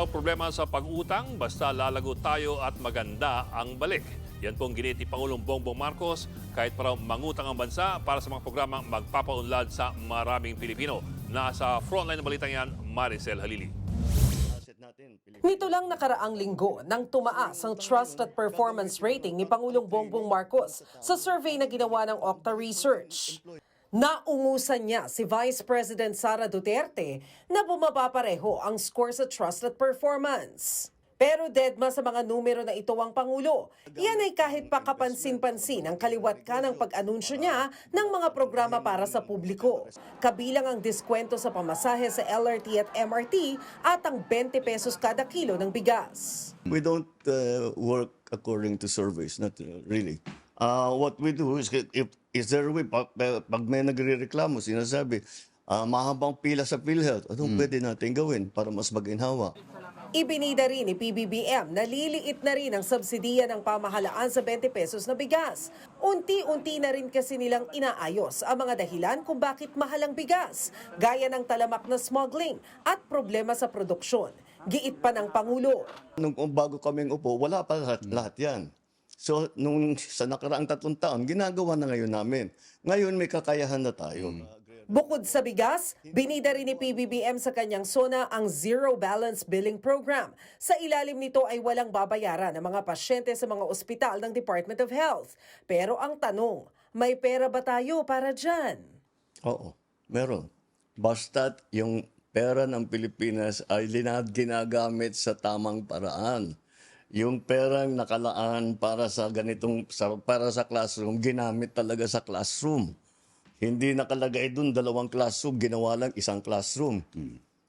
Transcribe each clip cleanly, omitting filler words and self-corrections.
raw problema sa pag-utang, basta lalago tayo at maganda ang balik. Yan pong giniti Pangulong Bongbong Marcos kahit para mangutang ang bansa para sa mga programang magpapaunlad sa maraming Pilipino. Nasa frontline ng balitang yan, Maricel Halili. Nito lang nakaraang linggo nang tumaas ang Trust at Performance Rating ni Pangulong Bongbong Marcos sa survey na ginawa ng Okta Research. Naungusan niya si Vice President Sara Duterte na bumaba pareho ang score sa Trust at Performance. Pero dedma sa mga numero na ito ang Pangulo. Yan ay kahit pa kapansin-pansin ang kaliwat ka ng pag-anunsyo niya ng mga programa para sa publiko. Kabilang ang diskwento sa pamasahe sa LRT at MRT at ang 20 pesos kada kilo ng bigas. We don't work according to surveys, not really. What we do is, if is there a way, pag may nagre-reklamo, sinasabi, mahabang pila sa PhilHealth, anong pwede natin gawin para mas maginhawa? Ibinida rin ni PBBM na liliit na rin ang subsidiya ng pamahalaan sa 20 pesos na bigas. Unti-unti na rin kasi nilang inaayos ang mga dahilan kung bakit mahal ang bigas, gaya ng talamak na smuggling at problema sa produksyon. Giit pa ng Pangulo. Nung bago kaming upo, wala pa lahat yan. So, sa nakaraang 3 taon, ginagawa na ngayon namin. Ngayon may kakayahan na tayo. Bukod sa bigas, binida rin ni PBBM sa kanyang SONA ang Zero Balance Billing Program. Sa ilalim nito ay walang babayaran ng mga pasyente sa mga ospital ng Department of Health. Pero ang tanong, may pera ba tayo para dyan? Oo, meron. Basta't yung pera ng Pilipinas ay ginagamit sa tamang paraan. Yung perang nakalaan para sa para sa classroom, ginamit talaga sa classroom. Hindi nakalagay doon 2 classroom, ginawa lang 1 classroom.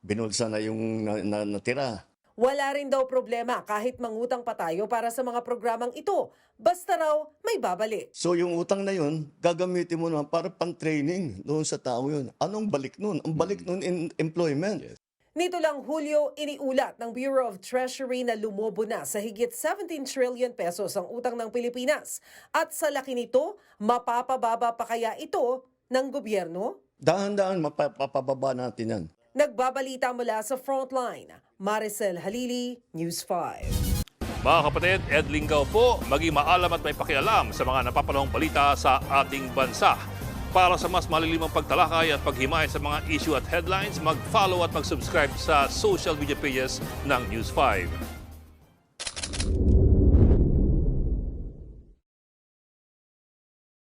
Binulsa na yung natira. Wala rin daw problema kahit mangutang pa tayo para sa mga programang ito. Basta raw may babalik. So yung utang na yun, gagamitin mo naman para pang-training doon sa tao yun. Anong balik nun? Ang balik nun in employment. Yes. Nito lang Hulyo, iniulat ng Bureau of Treasury na lumobo na sa higit 17 trillion pesos ang utang ng Pilipinas. At sa laki nito, mapapababa pa kaya ito ng gobyerno? Dahan-dahan mapapababa natin yan. Nagbabalita mula sa Frontline, Maricel Halili, News 5. Mga kapatid, Ed Lingaw po, maging maalam at may pakialam sa mga napapanahong balita sa ating bansa. Para sa mas malilimang pagtalakay at paghimay sa mga issue at headlines, mag-follow at mag-subscribe sa social media pages ng News 5.